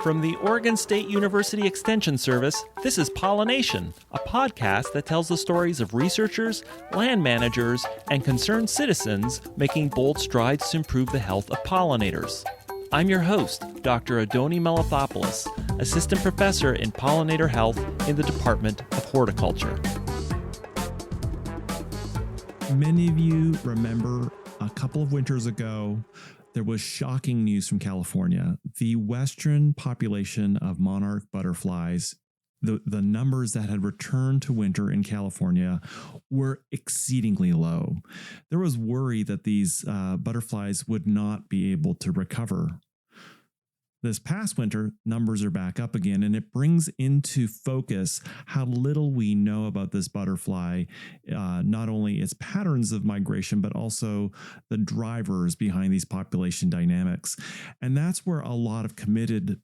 From the Oregon State University Extension Service, this is Pollination, a podcast that tells the stories of researchers, land managers, and concerned citizens making bold strides to improve the health of pollinators. I'm your host, Dr. Adoni Melathopoulos, Assistant Professor in Pollinator Health in the Department of Horticulture. Many of you remember a couple of winters ago, there was shocking news from California. The western population of monarch butterflies, the numbers that had returned to winter in California were exceedingly low. There was worry that these butterflies would not be able to recover. This past winter, numbers are back up again, and it brings into focus how little we know about this butterfly, not only its patterns of migration, but also the drivers behind these population dynamics. And that's where a lot of committed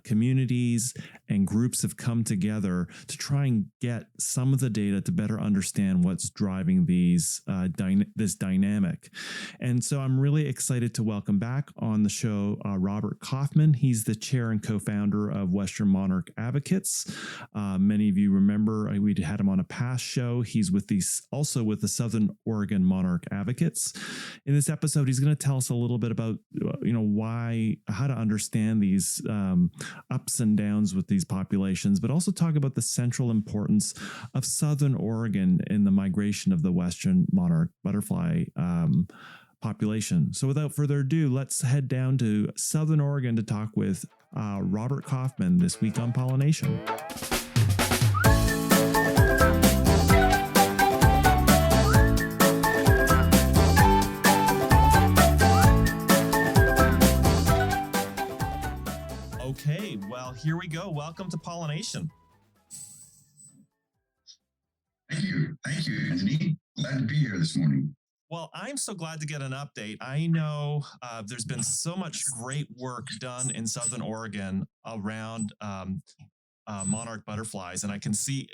communities and groups have come together to try and get some of the data to better understand what's driving these this dynamic. And so I'm really excited to welcome back on the show Robert Coffman. He's the chair and co-founder of Western Monarch Advocates. Many of you remember we had him on a past show. He's also with the Southern Oregon Monarch Advocates. In this episode, he's going to tell us a little bit about how to understand these ups and downs with these populations, but also talk about the central importance of Southern Oregon in the migration of the Western monarch butterfly population. So without further ado, let's head down to Southern Oregon to talk with Robert Coffman this week on Pollination. Okay, well, here we go. Welcome to Pollination. Thank you, Anthony. Glad to be here this morning. Well, I'm so glad to get an update. I know there's been so much great work done in Southern Oregon around monarch butterflies, and I can see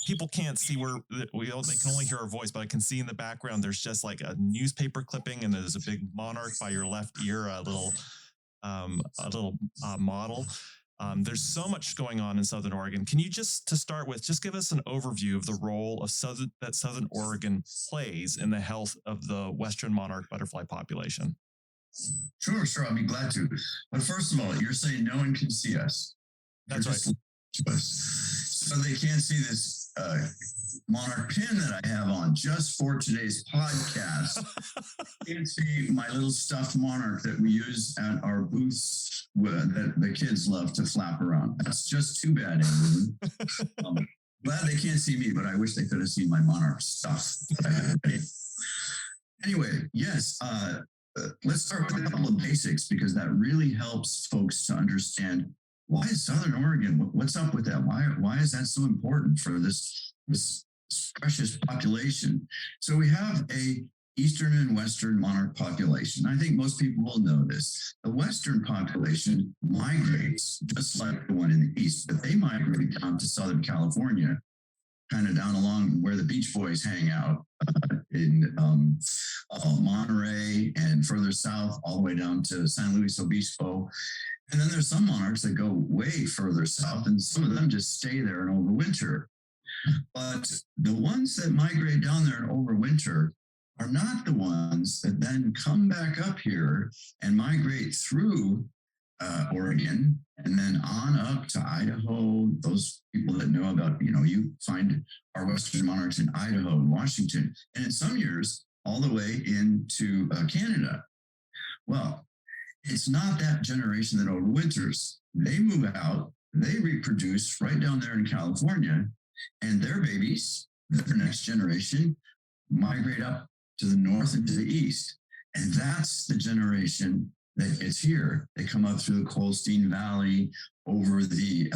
people can't see they can only hear our voice, but I can see in the background there's just like a newspaper clipping, and there's a big monarch by your left ear, a little model. There's so much going on in Southern Oregon. Can you just give us an overview of the role of that Southern Oregon plays in the health of the Western monarch butterfly population? Sure. I'll be glad to. But first of all, you're saying no one can see us. That's right. So they can't see this monarch pin that I have on just for today's podcast. You can see my little stuffed monarch that we use at our booths that the kids love to flap around. That's just too bad, Andrew. Glad they can't see me, but I wish they could have seen my monarch stuff. Anyway, yes, let's start with a couple of basics because that really helps folks to understand why is Southern Oregon, what's up with that? Why is that so important for this precious population? So we have a Eastern and Western monarch population. I think most people will know this. The Western population migrates just like the one in the East, but they migrate down to Southern California, kind of down along where the Beach Boys hang out in Monterey and further south, all the way down to San Luis Obispo. And then there's some monarchs that go way further south, and some of them just stay there and overwinter. But the ones that migrate down there and overwinter are not the ones that then come back up here and migrate through Oregon and then on up to Idaho. Those people that know about, you find our Western monarchs in Idaho and Washington, and in some years, all the way into Canada. Well, it's not that generation that overwinters. They move out, they reproduce right down there in California, and their babies, their next generation, migrate up to the north and to the east. And that's the generation that gets here. They come up through the Colstein Valley, over the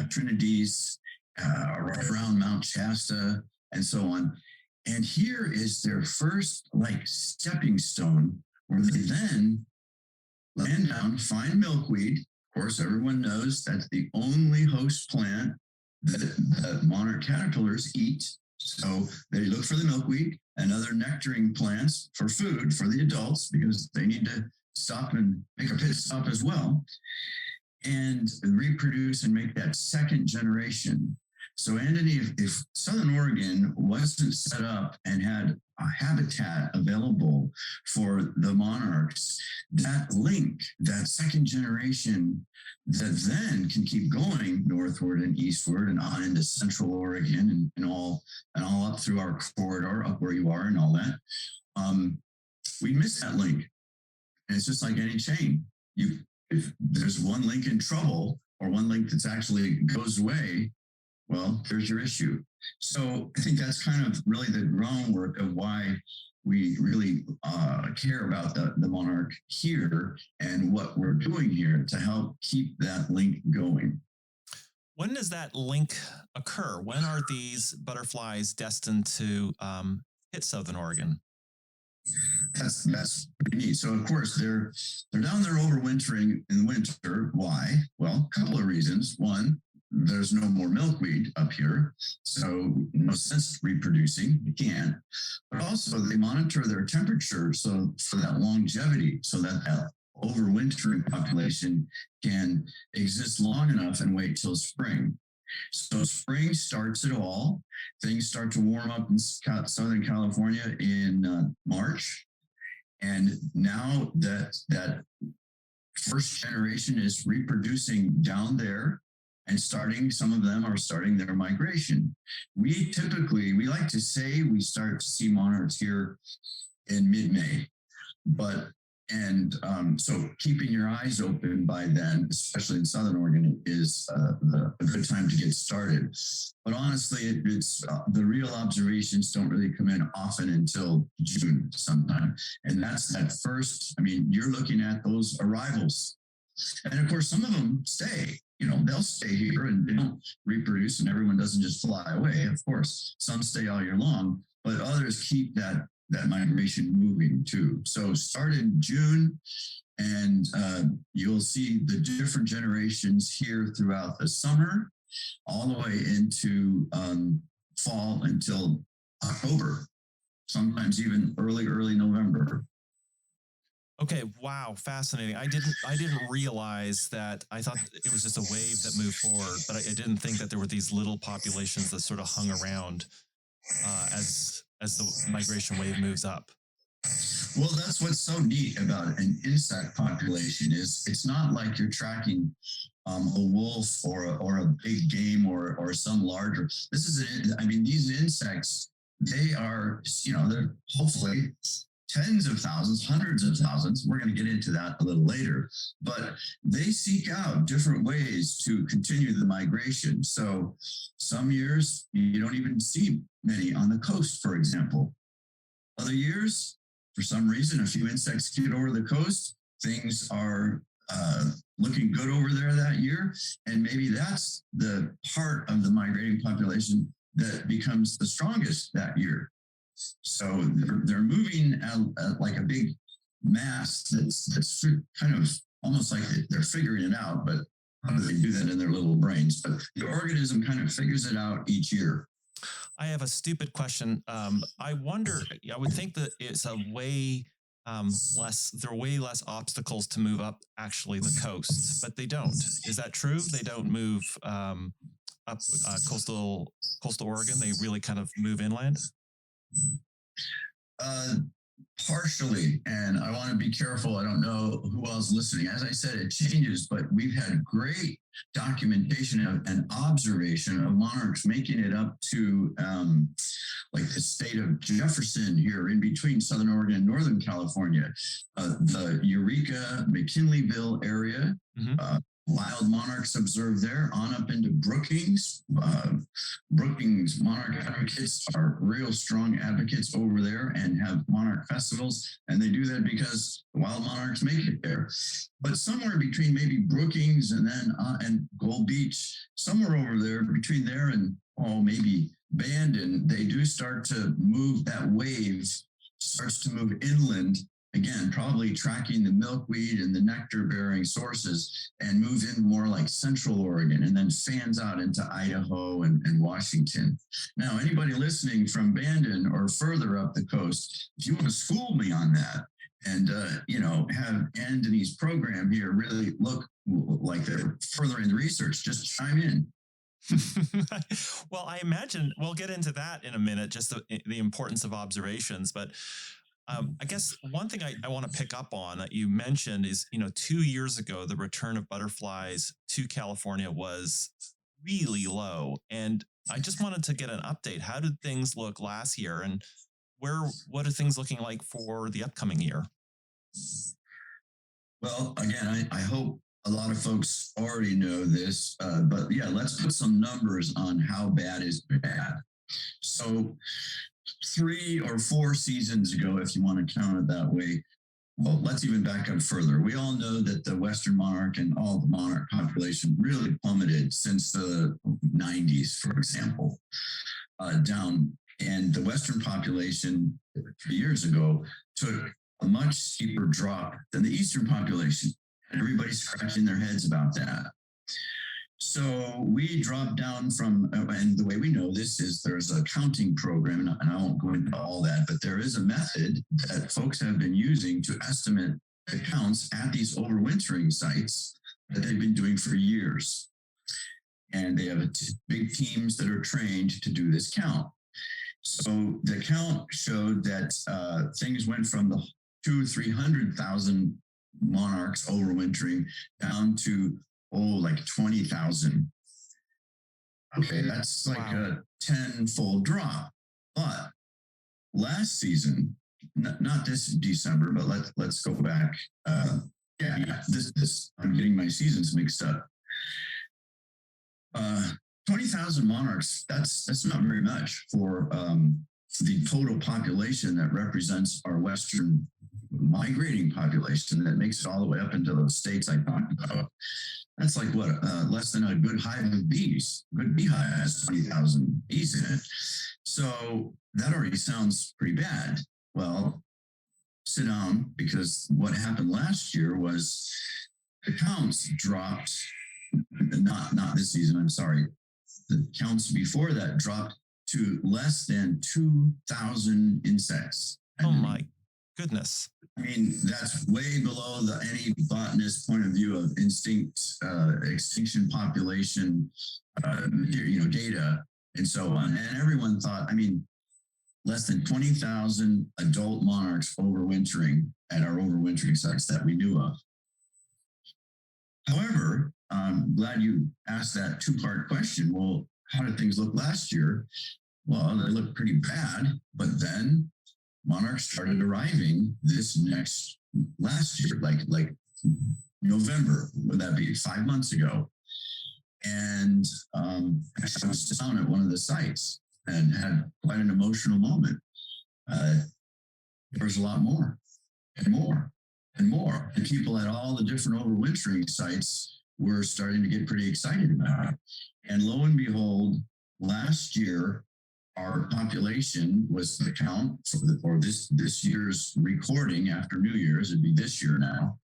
Trinities, right around Mount Shasta, and so on. And here is their first stepping stone, where they then land down, find milkweed. Of course, everyone knows that's the only host plant that the monarch caterpillars eat. So they look for the milkweed and other nectaring plants for food for the adults, because they need to stop and make a pit stop as well and reproduce and make that second generation. So, Anthony, if Southern Oregon wasn't set up and had a habitat available for the monarchs, that link, that second generation that then can keep going northward and eastward and on into Central Oregon and all up through our corridor, up where you are and all that, we miss that link. And it's just like any chain. If there's one link in trouble or one link that's actually goes away, well, there's your issue. So I think that's kind of really the groundwork of why we really care about the monarch here and what we're doing here to help keep that link going. When does that link occur? When are these butterflies destined to hit Southern Oregon? That's pretty neat. So of course they're down there overwintering in the winter. Why? Well, a couple of reasons. One, there's no more milkweed up here, so no sense reproducing. You can't. But also they monitor their temperature so for that longevity, so that overwintering population can exist long enough and wait till spring. So spring starts it all. Things start to warm up in Southern California in March. And now that first generation is reproducing down there and some of them are starting their migration. We like to say we start to see monarchs here in mid-May, so keeping your eyes open by then, especially in Southern Oregon, is a good time to get started. But honestly, it's the real observations don't really come in often until June sometime. And that's that first, you're looking at those arrivals. And of course, some of them stay. They'll stay here and they don't reproduce and everyone doesn't just fly away. Of course, some stay all year long, but others keep that migration moving too. So start in June and you'll see the different generations here throughout the summer, all the way into fall until October, sometimes even early November. Okay, wow, fascinating. I didn't realize that. I thought it was just a wave that moved forward, but I didn't think that there were these little populations that sort of hung around as the migration wave moves up. Well, that's what's so neat about an insect population is it's not like you're tracking a wolf or a big game or some larger. These insects, they are, they're hopefully tens of thousands, hundreds of thousands. We're going to get into that a little later, but they seek out different ways to continue the migration. So some years you don't even see many on the coast, for example. Other years, for some reason, a few insects get over the coast. Things are looking good over there that year. And maybe that's the part of the migrating population that becomes the strongest that year. So they're moving at like a big mass that's kind of almost like they're figuring it out, but how do they do that in their little brains? But the organism kind of figures it out each year. I have a stupid question. I wonder, I would think that it's a way there are way less obstacles to move up actually the coast, but they don't. Is that true? They don't move up coastal Oregon. They really kind of move inland. Partially, and I want to be careful. I don't know who else listening. As I said, it changes, but we've had great documentation and observation of monarchs making it up to like the state of Jefferson here in between Southern Oregon and Northern California, the Eureka, McKinleyville area. Mm-hmm. Wild monarchs observed there on up into Brookings. Brookings monarch advocates are real strong advocates over there and have monarch festivals. And they do that because the wild monarchs make it there. But somewhere between maybe Brookings and then and Gold Beach, somewhere over there between there and maybe Bandon, they do start to move. That wave starts to move inland. Again, probably tracking the milkweed and the nectar-bearing sources and move in more like Central Oregon and then fans out into Idaho and Washington. Now, anybody listening from Bandon or further up the coast, if you want to school me on that, and have Anthony's program here really look like they're furthering the research. Just chime in. Well, I imagine we'll get into that in a minute, just the importance of observations. But I guess one thing I want to pick up on that you mentioned is, 2 years ago, the return of butterflies to California was really low. And I just wanted to get an update. How did things look last year? And what are things looking like for the upcoming year? Well, again, I hope a lot of folks already know this, but yeah, let's put some numbers on how bad is bad. So 3 or 4 seasons ago, if you want to count it that way, well, let's even back up further. We all know that the Western monarch and all the monarch population really plummeted since the 90s, for example, down. And the Western population 3 years ago took a much steeper drop than the Eastern population. Everybody's scratching their heads about that. So we dropped down from, and the way we know this is there's a counting program, and I won't go into all that, but there is a method that folks have been using to estimate the counts at these overwintering sites that they've been doing for years. And they have big teams that are trained to do this count. So the count showed that things went from the 200,000-300,000 monarchs overwintering down to like 20,000. Okay, that's like a 10-fold drop. But last season, not this December, but let's go back. This I'm getting my seasons mixed up. 20,000 monarchs. That's not very much for the total population that represents our Western migrating population that makes it all the way up into those states I talked about. That's like what, less than a good hive of bees. A good beehive has 20,000 bees in it. So that already sounds pretty bad. Well, sit down, because what happened last year was the counts dropped, not this season, I'm sorry. The counts before that dropped to less than 2,000 insects. Oh my goodness. I mean, that's way below any botanist point of view of extinction population, data, and so on. And everyone thought, less than 20,000 adult monarchs overwintering at our overwintering sites that we knew of. However, I'm glad you asked that 2-part question. Well, how did things look last year? Well, they looked pretty bad, but then monarchs started arriving last year, like November, would that be 5 months ago? And I was down at one of the sites and had quite an emotional moment. There was a lot more and more and more. And people at all the different overwintering sites were starting to get pretty excited about it. And lo and behold, last year, our population was the count for this year's recording after New Year's, it'd be this year now,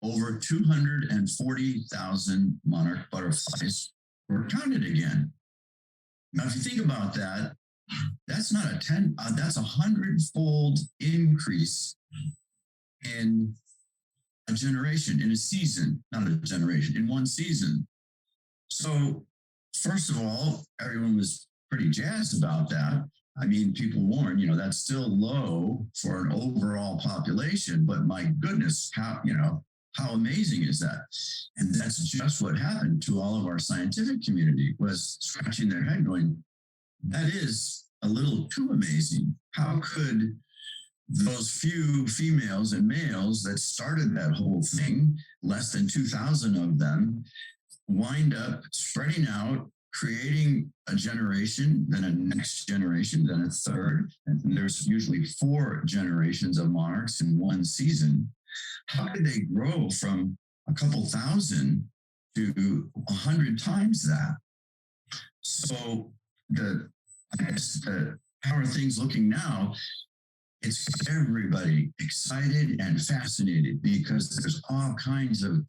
over 240,000 monarch butterflies were counted again. Now, if you think about that, that's not that's 100-fold increase in a generation, in a season, not a generation, in one season. So, first of all, everyone was pretty jazzed about that. People warned, that's still low for an overall population, but my goodness, how amazing is that? And that's just what happened to all of our scientific community, was scratching their head going, that is a little too amazing. How could those few females and males that started that whole thing, less than 2,000 of them, wind up spreading out, creating a generation, then a next generation, then a third, and there's usually 4 generations of monarchs in one season? How did they grow from a couple thousand to 100 times that? So how are things looking now? It's everybody excited and fascinated, because there's all kinds of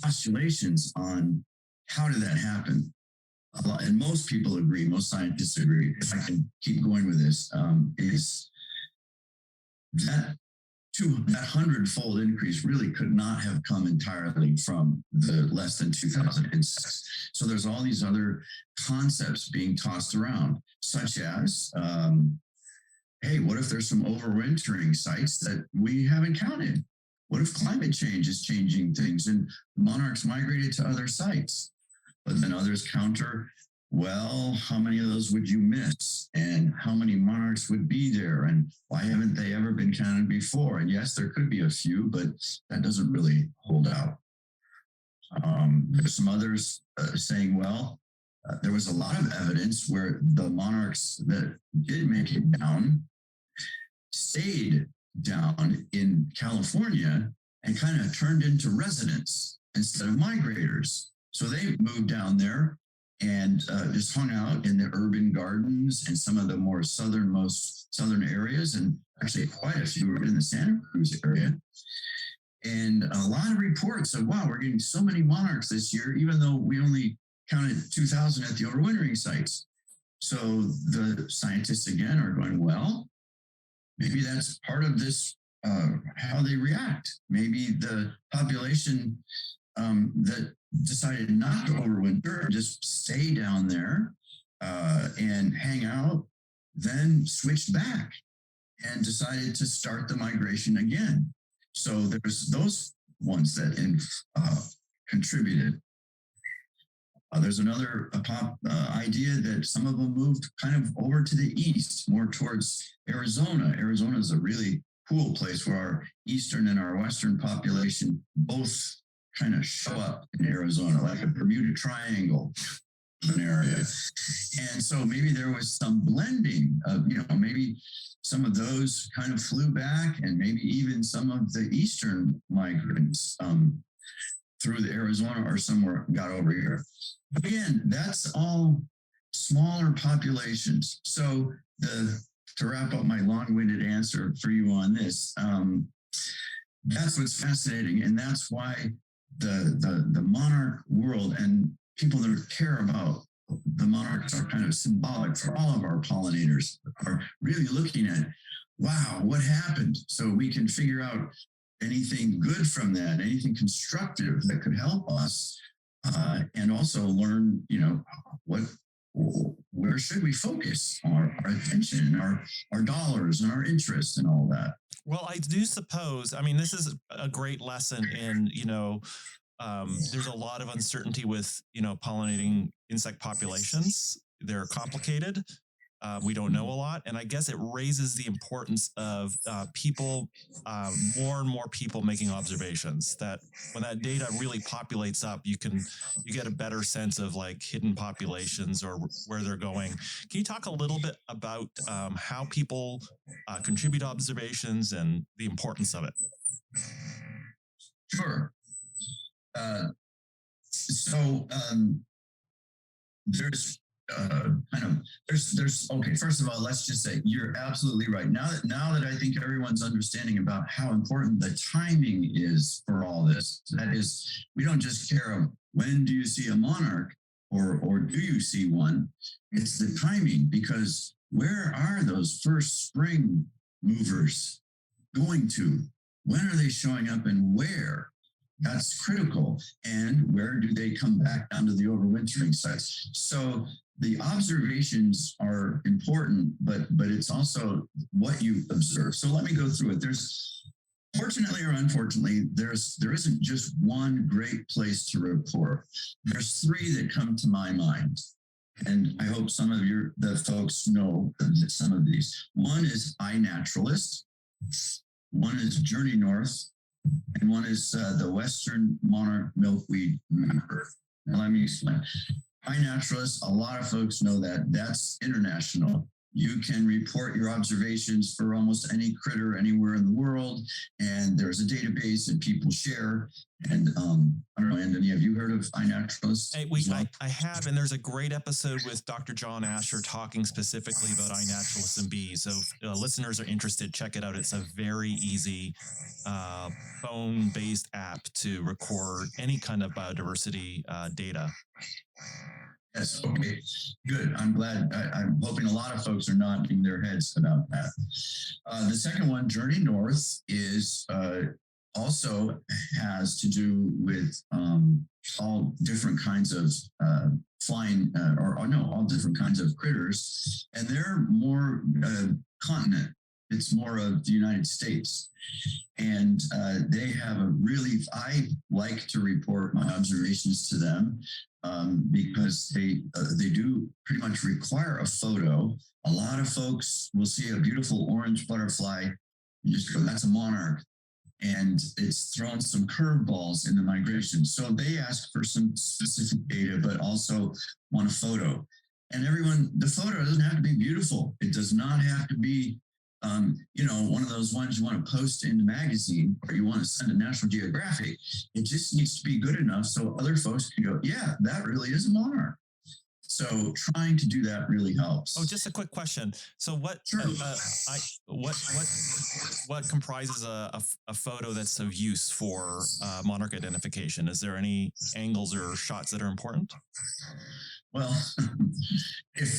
postulations on how did that happen. and most people agree, most scientists agree, if I can keep going with this, is that that hundredfold increase really could not have come entirely from the less than 2,000 insects. So there's all these other concepts being tossed around, such as, hey, what if there's some overwintering sites that we haven't counted? What if climate change is changing things and monarchs migrated to other sites? But then others counter, well, how many of those would you miss? And how many monarchs would be there? And why haven't they ever been counted before? And yes, there could be a few, but that doesn't really hold out. There's some others saying, well, there was a lot of evidence where the monarchs that did make it down stayed down in California and kind of turned into residents instead of migrators. So they moved down there and just hung out in the urban gardens and some of the more southernmost southern areas, and actually quite a few were in the Santa Cruz area. And a lot of reports of, wow, we're getting so many monarchs this year, even though we only counted 2,000 at the overwintering sites. So the scientists again are going, well, maybe that's part of this, how they react. Maybe the population that decided not to overwinter, just stay down there and hang out, then switched back and decided to start the migration again. So there's those ones that contributed. There's another idea that some of them moved kind of over to the east, more towards Arizona. Arizona is a really cool place where our eastern and our western population both kind of show up in Arizona, like a Bermuda Triangle an area. And so maybe there was some blending of, maybe some of those kind of flew back, and maybe even some of the eastern migrants through the Arizona or somewhere got over here. But again, that's all smaller populations. So to wrap up my long-winded answer for you on this, that's what's fascinating, and that's why the monarch world and people that care about the monarchs are kind of symbolic for all of our pollinators, are really looking at, wow, what happened? So we can figure out anything good from that, anything constructive that could help us, and also learn, where should we focus our attention, our dollars and our interests and all that. Well, I do suppose, this is a great lesson in, there's a lot of uncertainty with, pollinating insect populations. They're complicated. We don't know a lot. And I guess it raises the importance of people, more and more people making observations, that when that data really populates up, you get a better sense of like hidden populations or where they're going. Can you talk a little bit about how people contribute observations and the importance of it? Sure. There's okay, first of all, let's just say you're absolutely right. Now that I think everyone's understanding about how important the timing is for all this, that is, we don't just care of when do you see a monarch or do you see one, it's the timing, because where are those first spring movers going to? When are they showing up and where? That's critical. And where do they come back down to the overwintering sites? So the observations are important, but it's also what you observe. So let me go through it. There's, fortunately or unfortunately, there isn't just one great place to report. There's three that come to my mind. And I hope some of the folks know some of these. One is iNaturalist. One is Journey North. And one is the Western Monarch Milkweed Mapper. Now, let me explain. iNaturalist, a lot of folks know that. That's international. You can report your observations for almost any critter anywhere in the world, and there's a database and people share. And I don't know, Anthony, have you heard of iNaturalist? I have, and there's a great episode with Dr. John Asher talking specifically about iNaturalist and bees. So if listeners are interested, check it out. It's a very easy phone-based app to record any kind of biodiversity data. Yes. Okay. Good. I'm glad. I'm hoping a lot of folks are nodding their heads about that. The second one, Journey North, is also has to do with all different kinds of flying, or no, all different kinds of critters, and they're more continent. It's more of the United States. And they have a really, I like to report my observations to them because they do pretty much require a photo. A lot of folks will see a beautiful orange butterfly and just go, that's a monarch. And it's thrown some curveballs in the migration. So they ask for some specific data, but also want a photo. And everyone, the photo doesn't have to be beautiful. It does not have to be one of those ones you want to post in the magazine or you want to send to National Geographic. It just needs to be good enough so other folks can go, yeah, that really is a monarch. So trying to do that really helps. Oh, just a quick question. So what Sure. What comprises a photo that's of use for monarch identification? Is there any angles or shots that are important? Well, if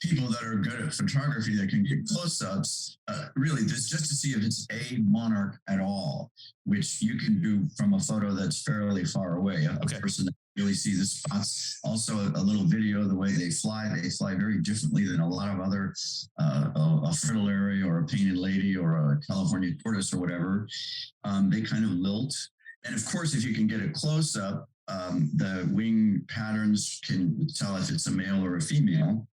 people that are good at photography that can get close-ups, really, this just to see if it's a monarch at all, which you can do from a photo that's fairly far away. A person that really see the spots. Also, a little video of the way they fly. They fly very differently than a lot of other, a fritillary or a painted lady or a California tortoise or whatever. They kind of lilt. And of course, if you can get a close-up, the wing patterns can tell if it's a male or a female.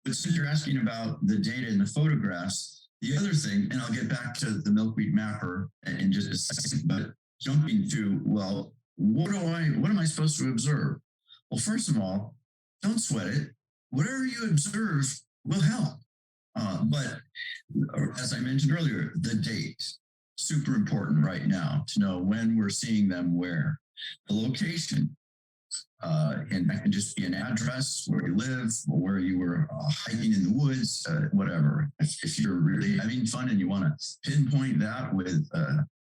But since you're asking about the data in the photographs, the other thing, and I'll get back to the milkweed mapper in just a second, but jumping to, well, what am I supposed to observe? Well, first of all, don't sweat it. Whatever you observe will help. But as I mentioned earlier, the date, super important right now to know when we're seeing them where. The location, and that can just be an address where you live, or where you were hiking in the woods, whatever. If you're really having fun and you want to pinpoint that with,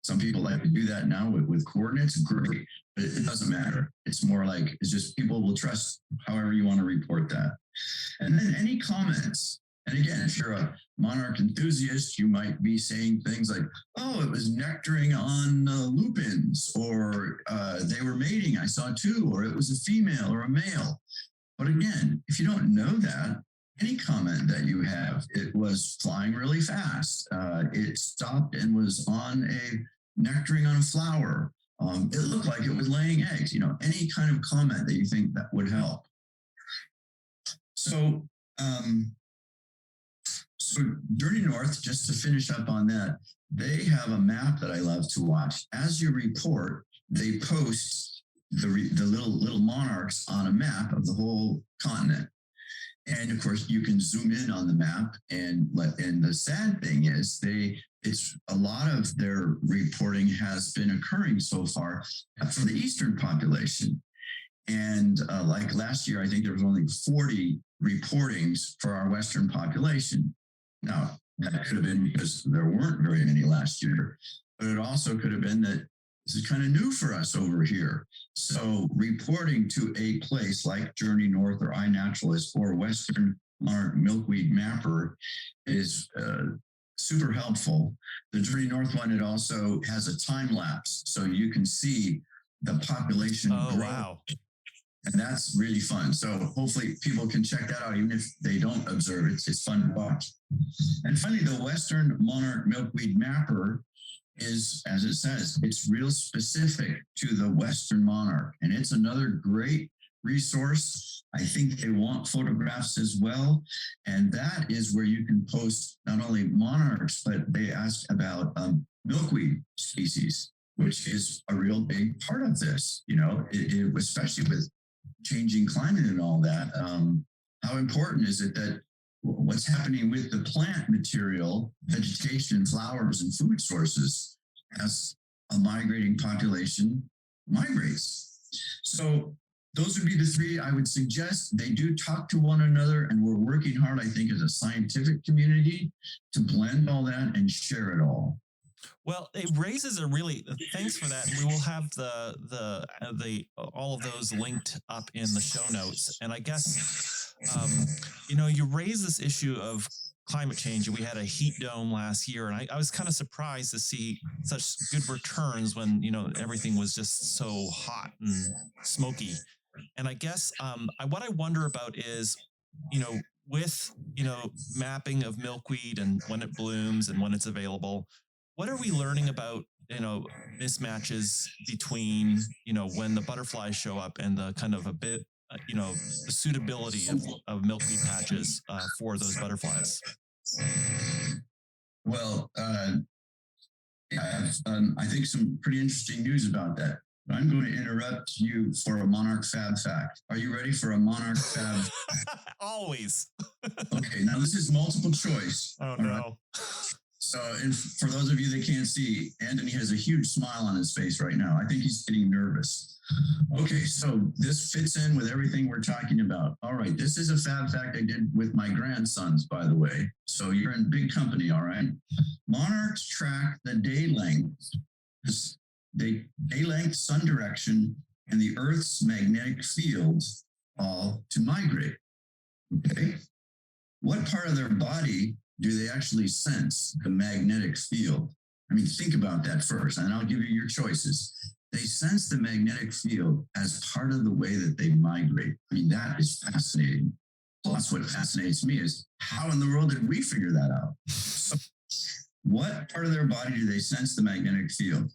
some people like to do that now with coordinates, great, but it doesn't matter. It's more like, it's just people will trust however you want to report that. And then any comments. And again, if you're a monarch enthusiast, you might be saying things like, oh, it was nectaring on lupins, or they were mating, I saw two, or it was a female or a male. But again, if you don't know that, any comment that you have, it was flying really fast, it stopped and was on a nectaring on a flower, it looked like it was laying eggs, any kind of comment that you think that would help. So Journey North, just to finish up on that, they have a map that I love to watch. As you report, they post the little monarchs on a map of the whole continent. And of course, you can zoom in on the map. And the sad thing is, it's a lot of their reporting has been occurring so far for the Eastern population. And like last year, I think there was only 40 reportings for our Western population. Now, that could have been because there weren't very many last year, but it also could have been that this is kind of new for us over here. So reporting to a place like Journey North or iNaturalist or Western Monarch Milkweed Mapper is super helpful. The Journey North one, it also has a time lapse, so you can see the population grow. Wow. And that's really fun. So hopefully people can check that out, even if they don't observe it. It's fun to watch. And finally, the Western Monarch Milkweed Mapper is, as it says, it's real specific to the Western monarch. And it's another great resource. I think they want photographs as well. And that is where you can post not only monarchs, but they ask about milkweed species, which is a real big part of this, especially with changing climate and all that. How important is it that what's happening with the plant material, vegetation, flowers, and food sources as a migrating population migrates? So those would be the three I would suggest. They do talk to one another, and we're working hard, I think, as a scientific community to blend all that and share it all. Well, it raises a really thanks for that. We will have the all of those linked up in the show notes. And I guess you raise this issue of climate change, and we had a heat dome last year, and I was kind of surprised to see such good returns when everything was just so hot and smoky. And I guess what I wonder about is, with mapping of milkweed and when it blooms and when it's available, what are we learning about mismatches between when the butterflies show up and the kind of a bit the suitability of milkweed patches for those butterflies? Well, yeah, I think some pretty interesting news about that. I'm going to interrupt you for a Monarch Fab fact. Are you ready for a Monarch Fab? Always. Okay, now this is multiple choice. Oh, no. Right. So, and for those of you that can't see, Anthony has a huge smile on his face right now. I think he's getting nervous. Okay, so this fits in with everything we're talking about. All right, this is a fab fact I did with my grandsons, by the way. So you're in big company, all right? Monarchs track the day length, sun direction, and the Earth's magnetic field all to migrate. Okay, what part of their body do they actually sense the magnetic field? I mean, think about that first, and I'll give you your choices. They sense the magnetic field as part of the way that they migrate. I mean, that is fascinating. Plus, what fascinates me is how in the world did we figure that out? So, what part of their body do they sense the magnetic field?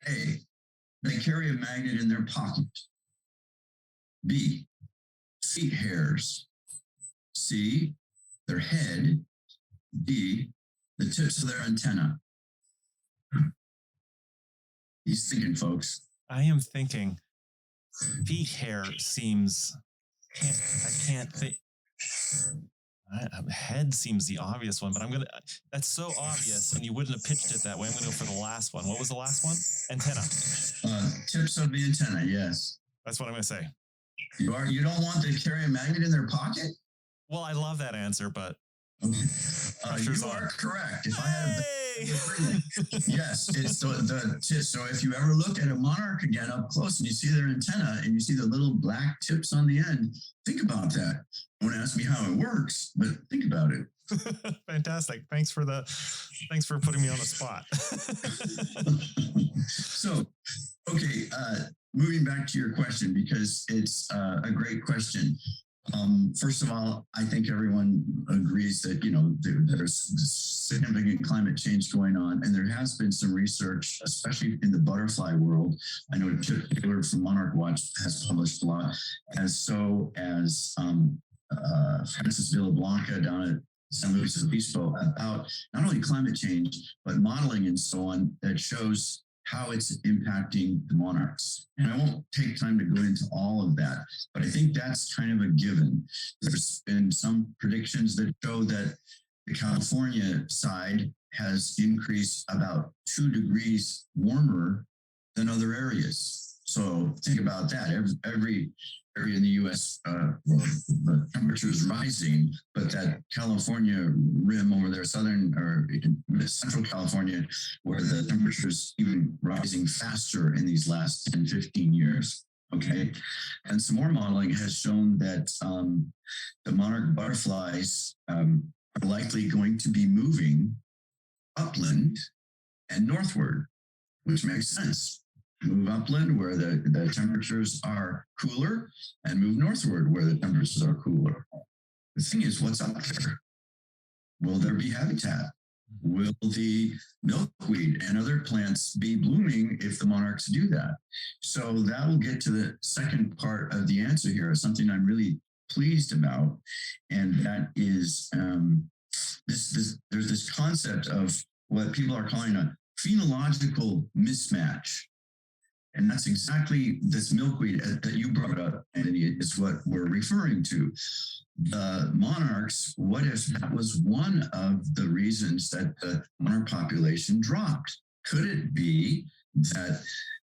A, they carry a magnet in their pocket. B, feet hairs. C, their head. D, the tips of their antenna. He's thinking, folks. I am thinking. Feet hair seems. I can't think. Head seems the obvious one, but that's so obvious, and you wouldn't have pitched it that way. I'm gonna go for the last one. What was the last one? Antenna. Tips of the antenna. Yes. That's what I'm gonna say. You don't want to carry a magnet in their pocket? Well, I love that answer, but. You are correct. If I had yes, it's the tip. So if you ever look at a monarch again up close and you see their antenna and you see the little black tips on the end, think about that. Don't ask me how it works, but think about it. Fantastic. Thanks for putting me on the spot. So, okay, moving back to your question, because it's a great question. First of all, I think everyone agrees that, there's significant climate change going on, and there has been some research, especially in the butterfly world. I know Chip Taylor from Monarch Watch has published a lot, as Francis Villablanca down at San Luis Obispo, about not only climate change, but modeling and so on that shows how it's impacting the monarchs. And I won't take time to go into all of that, but I think that's kind of a given. There's been some predictions that show that the California side has increased about 2 degrees warmer than other areas. So think about that. Every area in the U.S., the temperature is rising, but that California rim over there, central California, where the temperature is even rising faster in these last 10, 15 years. Okay. And some more modeling has shown that the monarch butterflies are likely going to be moving upland and northward, which makes sense. Move upland where the temperatures are cooler, and move northward where the temperatures are cooler. The thing is, what's up there? Will there be habitat? Will the milkweed and other plants be blooming if the monarchs do that? So that will get to the second part of the answer here, something I'm really pleased about, and that is there's this concept of what people are calling a phenological mismatch. And that's exactly this milkweed that you brought up, Anthony, is what we're referring to. The monarchs, what if that was one of the reasons that the monarch population dropped? Could it be that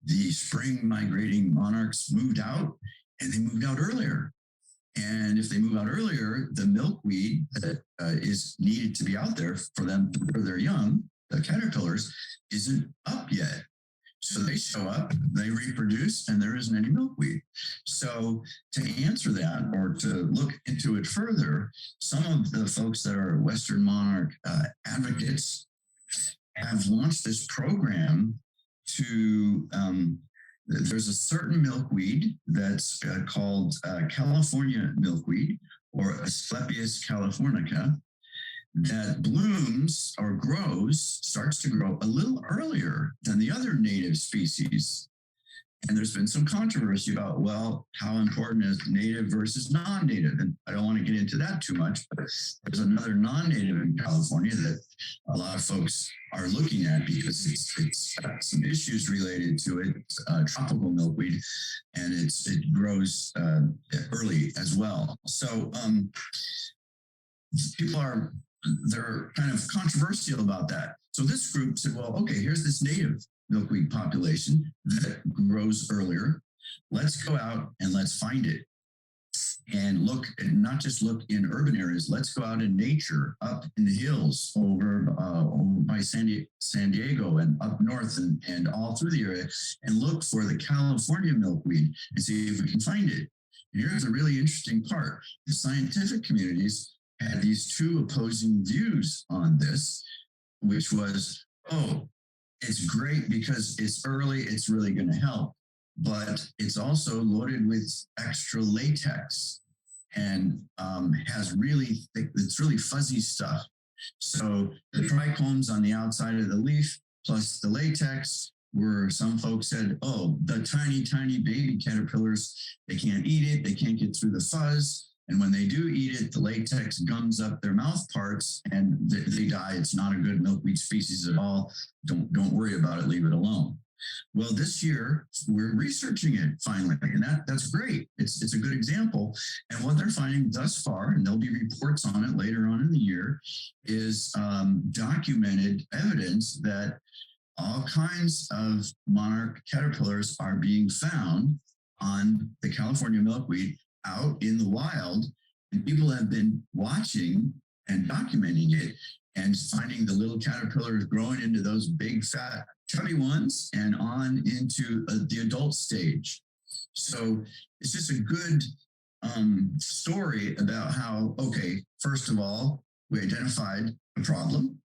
the spring migrating monarchs moved out and they moved out earlier? And if they move out earlier, the milkweed that is needed to be out there for them to rear their young the caterpillars isn't up yet. So they show up, they reproduce, and there isn't any milkweed. So to answer that or to look into it further, some of the folks that are Western monarch advocates have launched this program to, there's a certain milkweed that's called California milkweed, or Asclepias californica, that blooms or starts to grow a little earlier than the other native species. And there's been some controversy about, well, how important is native versus non-native? And I don't want to get into that too much, but there's another non-native in California that a lot of folks are looking at because it's got some issues related to it, tropical milkweed, and it grows early as well. So they're kind of controversial about that. So this group said, well, okay, here's this native milkweed population that grows earlier. Let's go out and let's find it and look, and not just look in urban areas. Let's go out in nature, up in the hills over by San Diego and up north and all through the area, and look for the California milkweed and see if we can find it. And here's a really interesting part. The scientific communities had these two opposing views on this, which was, oh, it's great because it's early, it's really going to help, but it's also loaded with extra latex and has really thick, it's really fuzzy stuff. So the trichomes on the outside of the leaf plus the latex, where some folks said, oh, the tiny, tiny baby caterpillars, they can't eat it, they can't get through the fuzz. And when they do eat it, the latex gums up their mouth parts and they die. It's not a good milkweed species at all. Don't worry about it. Leave it alone. Well, this year we're researching it finally, and that's great. It's a good example. And what they're finding thus far, and there'll be reports on it later on in the year, is documented evidence that all kinds of monarch caterpillars are being found on the California milkweed out in the wild, and people have been watching and documenting it and finding the little caterpillars growing into those big, fat, chubby ones and on into the adult stage. So it's just a good story about how, okay, first of all, we identified a problem.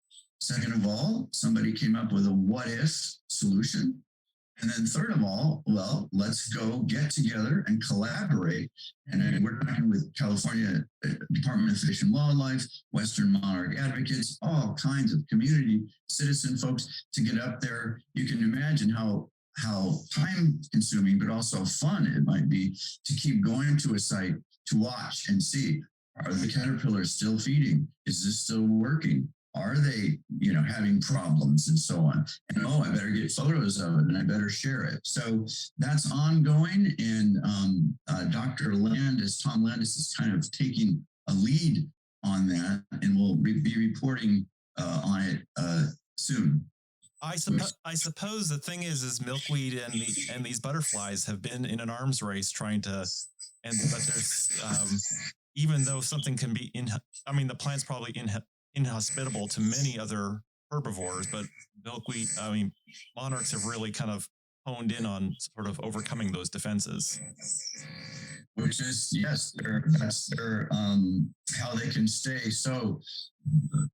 Second of all, somebody came up with a what if solution. And then third of all, well, let's go get together and collaborate. And we're talking with California Department of Fish and Wildlife, Western Monarch advocates, all kinds of community citizen folks to get up there. You can imagine how time consuming, but also fun it might be to keep going to a site to watch and see, are the caterpillars still feeding? Is this still working? Are they, having problems and so on? And I better get photos of it and I better share it. So that's ongoing. And Tom Landis is kind of taking a lead on that, and we'll be reporting on it soon. I suppose the thing is milkweed and these butterflies have been in an arms race trying to, but there's even though something can be the plant's probably inhospitable to many other herbivores, but milkweed, monarchs have really kind of honed in on sort of overcoming those defenses. Which is, yes, that's their how they can stay so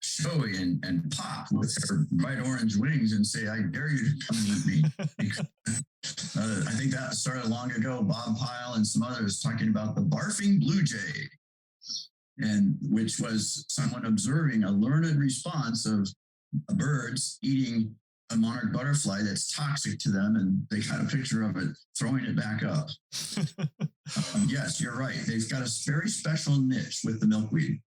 showy and pop with their bright orange wings and say, I dare you to come and eat me. I think that started long ago. Bob Pyle and some others talking about the barfing blue jay, and which was someone observing a learned response of birds eating a monarch butterfly that's toxic to them, and they got a picture of it throwing it back up. Yes, you're right. They've got a very special niche with the milkweed.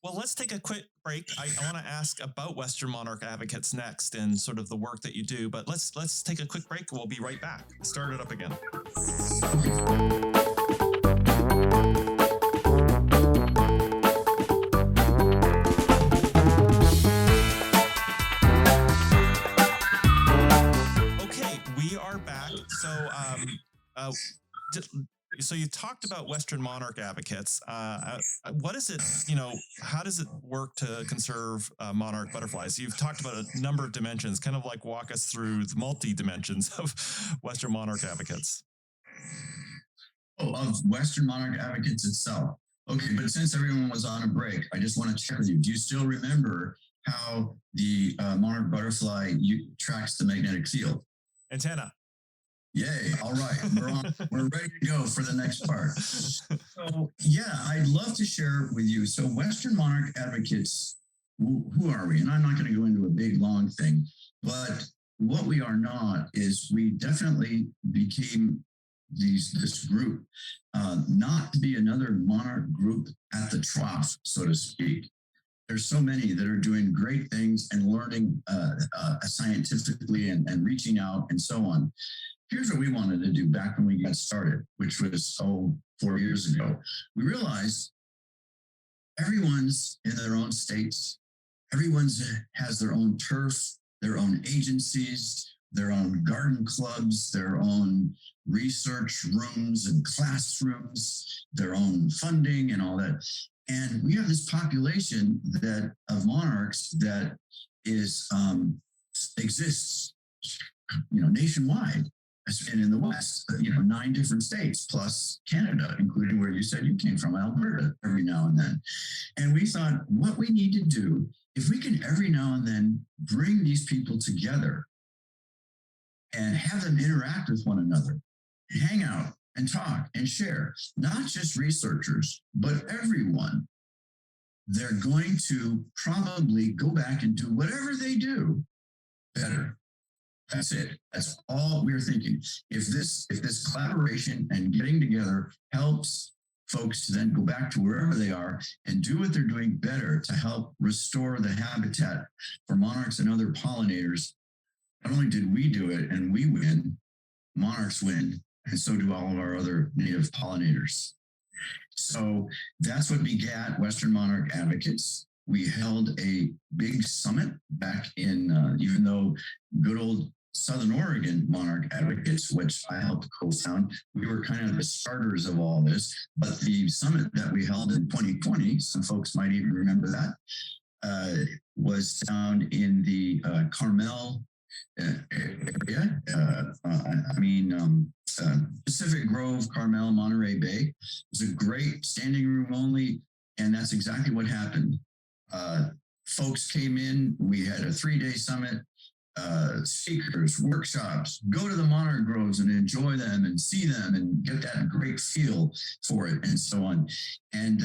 Well, let's take a quick break. I want to ask about Western Monarch Advocates next and sort of the work that you do, but let's take a quick break and we'll be right back. Start it up again. So you talked about Western monarch advocates. What is it? How does it work to conserve monarch butterflies? You've talked about a number of dimensions. Kind of like walk us through the multi dimensions of Western monarch advocates. Of Western monarch advocates itself. Okay, but since everyone was on a break, I just want to check with you. Do you still remember how the monarch butterfly tracks the magnetic field? Antenna. Yay. All right. We're ready to go for the next part. So yeah, I'd love to share with you. So Western monarch advocates, who are we? And I'm not going to go into a big, long thing, but what we are not is we definitely became this group, not to be another monarch group at the trough, so to speak. There's so many that are doing great things and learning scientifically and reaching out and so on. Here's what we wanted to do back when we got started, which was 4 years ago. We realized everyone's in their own states. Everyone's has their own turf, their own agencies, their own garden clubs, their own research rooms and classrooms, their own funding and all that. And we have this population of monarchs that exists, nationwide. And in the West, 9 different states plus Canada, including where you said you came from, Alberta, every now and then. And we thought, what we need to do, if we can every now and then bring these people together and have them interact with one another, hang out and talk and share, not just researchers, but everyone, they're going to probably go back and do whatever they do better. That's it. That's all we're thinking. If this collaboration and getting together helps folks to then go back to wherever they are and do what they're doing better to help restore the habitat for monarchs and other pollinators, not only did we do it and we win, monarchs win, and so do all of our other native pollinators. So that's what begat Western Monarch Advocates. We held a big summit back in, even though good old Southern Oregon Monarch Advocates, which I helped co-found, we were kind of the starters of all this. But the summit that we held in 2020, some folks might even remember that, was down in the Carmel area. Pacific Grove, Carmel, Monterey Bay. It was a great standing room only, and that's exactly what happened. Folks came in. We had a 3-day summit. Speakers, workshops, go to the monarch groves and enjoy them and see them and get that great feel for it and so on. And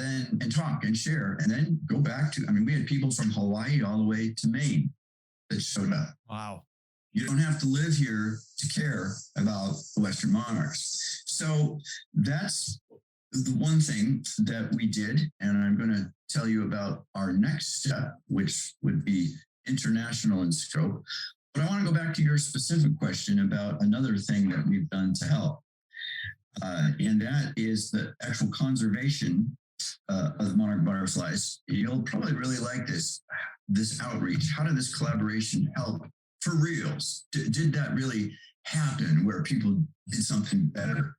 talk and share and then go back to, we had people from Hawaii all the way to Maine that showed up. Wow. You don't have to live here to care about the Western monarchs. So that's the one thing that we did. And I'm going to tell you about our next step, which would be international in scope. But I want to go back to your specific question about another thing that we've done to help. And that is the actual conservation of monarch butterflies. You'll probably really like this outreach. How did this collaboration help for reals? Did that really happen where people did something better?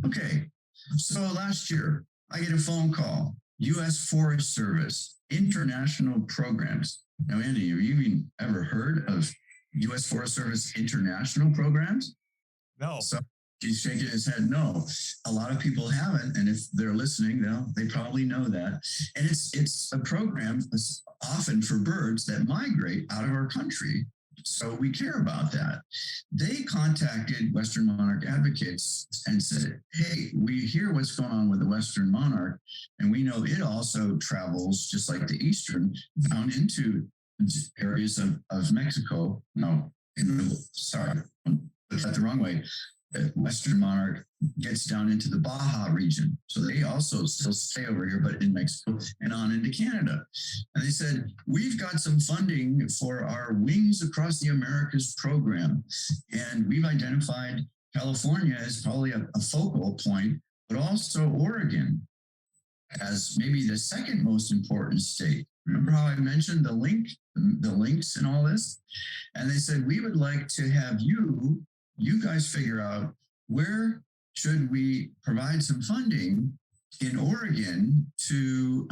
Okay, so last year, I get a phone call, U.S. Forest Service, international programs. Now, Andy, have you even ever heard of U.S. Forest Service international programs? No. So he's shaking his head. No, a lot of people haven't. And if they're listening, they probably know that. And it's a program that's often for birds that migrate out of our country. So we care about that. They contacted Western Monarch Advocates and said, hey, we hear what's going on with the Western Monarch, and we know it also travels, just like the Eastern, down into areas of Mexico. No, sorry, put that the wrong way. Western Monarch gets down into the Baja region. So they also still stay over here, but in Mexico and on into Canada. And they said, we've got some funding for our Wings Across the Americas program. And we've identified California as probably a focal point, but also Oregon as maybe the second most important state. Remember how I mentioned the links and all this? And they said, we would like to have you guys figure out where should we provide some funding in Oregon to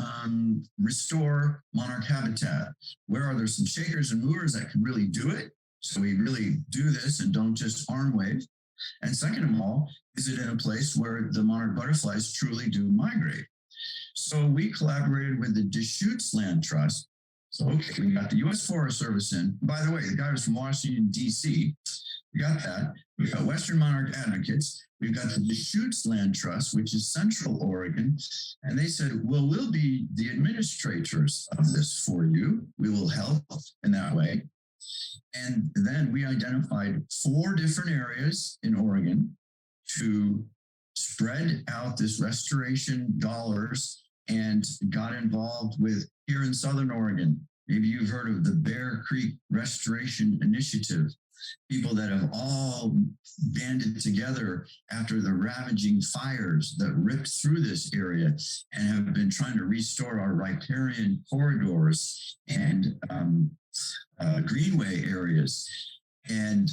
restore monarch habitat? Where are there some shakers and movers that can really do it? So we really do this and don't just arm wave. And second of all, is it in a place where the monarch butterflies truly do migrate? So we collaborated with the Deschutes Land Trust. So, okay, we got the U.S. Forest Service in. By the way, the guy was from Washington, D.C. We got that. We've got Western Monarch Advocates. We've got the Deschutes Land Trust, which is Central Oregon. And they said, well, we'll be the administrators of this for you. We will help in that way. And then we identified 4 different areas in Oregon to spread out this restoration dollars and got involved with here in Southern Oregon. Maybe you've heard of the Bear Creek Restoration Initiative. People that have all banded together after the ravaging fires that ripped through this area and have been trying to restore our riparian corridors and greenway areas. And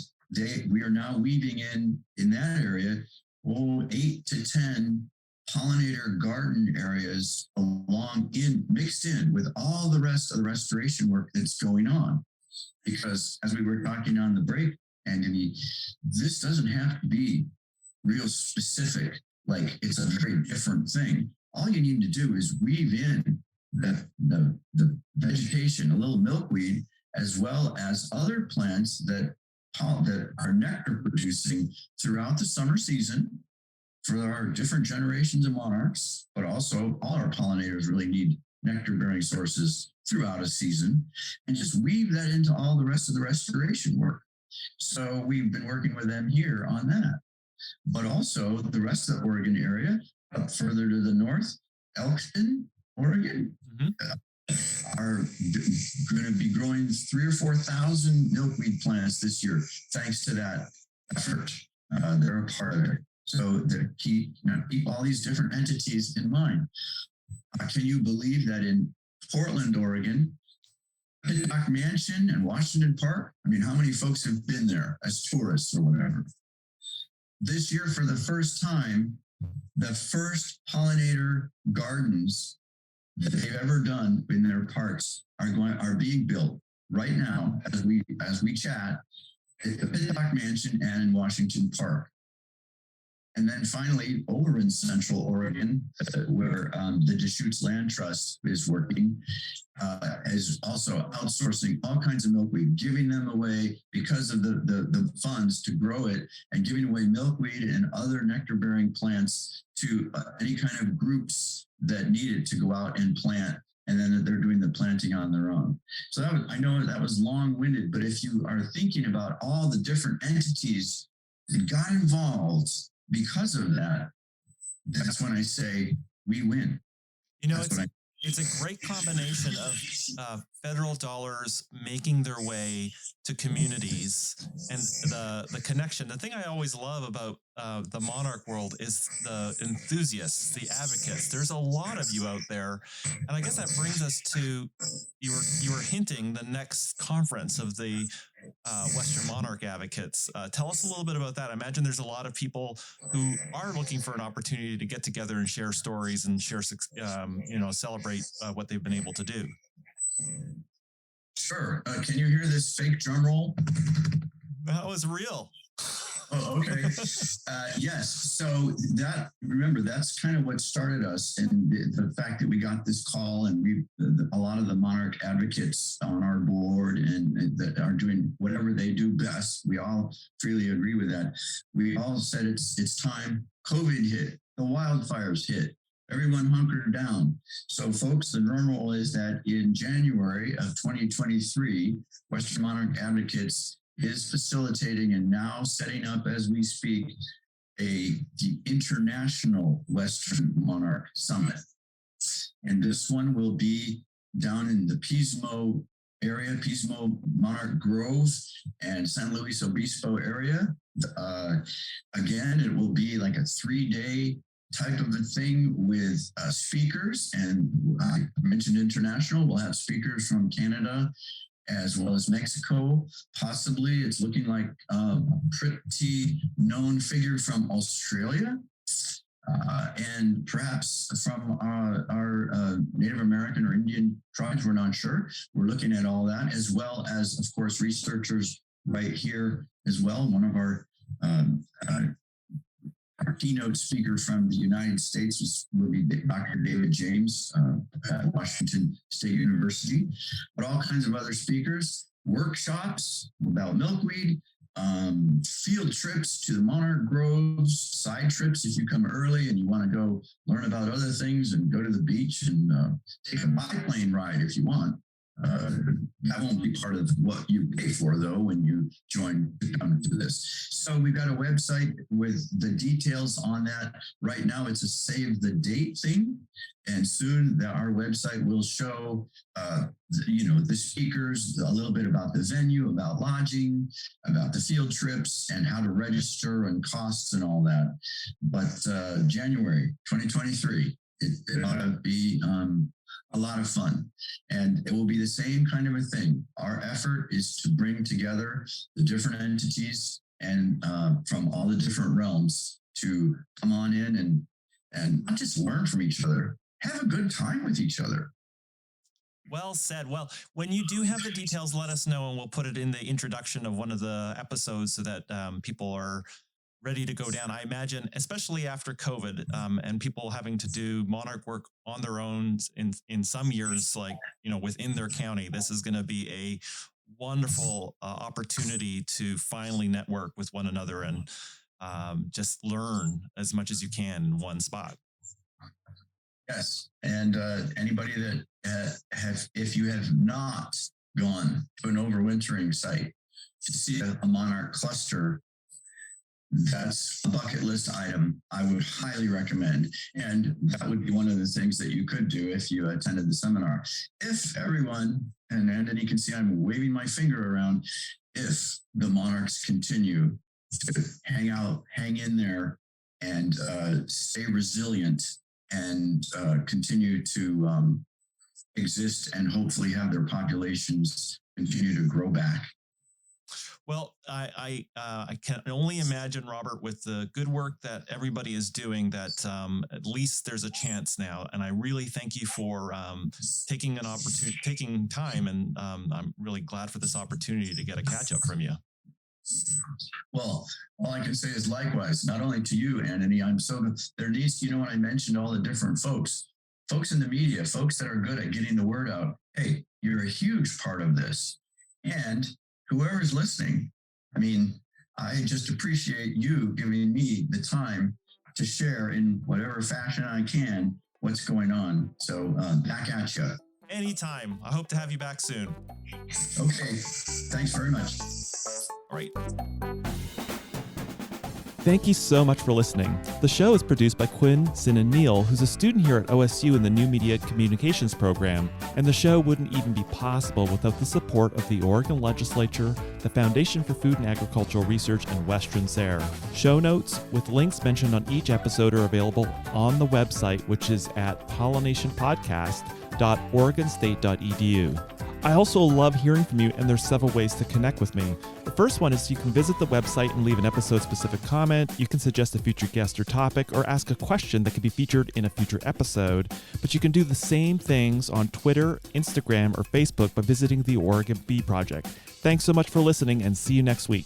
we are now weaving in that area 8 to 10 pollinator garden areas mixed in with all the rest of the restoration work that's going on. Because as we were talking on the break, Anthony, this doesn't have to be real specific, like it's a very different thing. All you need to do is weave in the vegetation, a little milkweed, as well as other plants that are nectar producing throughout the summer season for our different generations of monarchs, but also all our pollinators really need nectar-bearing sources throughout a season, and just weave that into all the rest of the restoration work. So we've been working with them here on that. But also the rest of the Oregon area, up further to the north, Elkton, Oregon, are going to be growing 3,000 or 4,000 milkweed plants this year, thanks to that effort. They're a part of it. So keep all these different entities in mind. Can you believe that in Portland, Oregon, Pittock Mansion and Washington Park? I mean, how many folks have been there as tourists or whatever? This year, for the first time, the first pollinator gardens that they've ever done in their parks are being built right now as we chat at the Pittock Mansion and in Washington Park. And then finally, over in Central Oregon, where the Deschutes Land Trust is working, is also outsourcing all kinds of milkweed, giving them away because of the funds to grow it, and giving away milkweed and other nectar-bearing plants to any kind of groups that need it to go out and plant. And then they're doing the planting on their own. So I know that was long-winded, but if you are thinking about all the different entities that got involved because of that, that's when I say we win. You know, it's a great combination of federal dollars making their way to communities and the connection. The thing I always love about the monarch world is the enthusiasts, the advocates. There's a lot of you out there. And I guess that brings us to, you were hinting the next conference of the Western Monarch Advocates. Tell us a little bit about that. I imagine there's a lot of people who are looking for an opportunity to get together and share stories and share, celebrate what they've been able to do. Sure. Can you hear this fake drum roll? That was real. Oh, okay. Yes. So remember, that's kind of what started us, and the fact that we got this call, and a lot of the monarch advocates on our board and that are doing whatever they do best. We all freely agree with that. We all said it's time. COVID hit, the wildfires hit. Everyone hunkered down. So, folks, the normal is that in January of 2023, Western Monarch Advocates is facilitating and now setting up as we speak the International Western Monarch Summit. And this one will be down in the Pismo area, Pismo Monarch Grove and San Luis Obispo area. Again, it will be like a 3-day type of a thing with speakers. And I mentioned international. We'll have speakers from Canada, as well as Mexico. Possibly, it's looking like a pretty known figure from Australia. And perhaps from our Native American or Indian tribes, we're not sure. We're looking at all that, as well as, of course, researchers right here as well. One of our keynote speaker from the United States will be Dr. David James at Washington State University, but all kinds of other speakers, workshops about milkweed, field trips to the monarch groves, side trips if you come early and you want to go learn about other things and go to the beach and take a biplane ride if you want. That won't be part of what you pay for, though, when you join to come to this. So we've got a website with the details on that. Right now, it's a save the date thing. And soon our website will show, the speakers, a little bit about the venue, about lodging, about the field trips, and how to register and costs and all that. But January 2023, it ought to be a lot of fun. And it will be the same kind of a thing. Our effort is to bring together the different entities and from all the different realms to come on in and not just learn from each other, have a good time with each other. Well said. Well, when you do have the details, let us know, and we'll put it in the introduction of one of the episodes so that people are ready to go down. I imagine, especially after COVID, and people having to do monarch work on their own in some years, like, within their county, this is going to be a wonderful opportunity to finally network with one another and just learn as much as you can in one spot. Yes. And anybody that if you have not gone to an overwintering site to see a monarch cluster, that's a bucket list item I would highly recommend. And that would be one of the things that you could do if you attended the seminar. If everyone, and Anthony can see I'm waving my finger around, if the monarchs continue to hang out, hang in there, and stay resilient and continue to exist and hopefully have their populations continue to grow back. Well, I can only imagine, Robert, with the good work that everybody is doing, that at least there's a chance now. And I really thank you for taking time. And I'm really glad for this opportunity to get a catch up from you. Well, all I can say is likewise, not only to you, Anthony. There needs, when I mentioned all the different folks in the media, folks that are good at getting the word out. Hey, you're a huge part of this. And whoever's listening, I just appreciate you giving me the time to share in whatever fashion I can what's going on. So back at you. Anytime. I hope to have you back soon. Okay. Thanks very much. All right. Thank you so much for listening. The show is produced by Quinn Sinan Neal, who's a student here at OSU in the New Media Communications program, and the show wouldn't even be possible without the support of the Oregon Legislature, the Foundation for Food and Agricultural Research, and Western SARE. Show notes with links mentioned on each episode are available on the website, which is at pollinationpodcast.oregonstate.edu. I also love hearing from you, and there's several ways to connect with me. The first one is you can visit the website and leave an episode-specific comment. You can suggest a future guest or topic, or ask a question that could be featured in a future episode. But you can do the same things on Twitter, Instagram, or Facebook by visiting the Oregon Bee Project. Thanks so much for listening, and see you next week.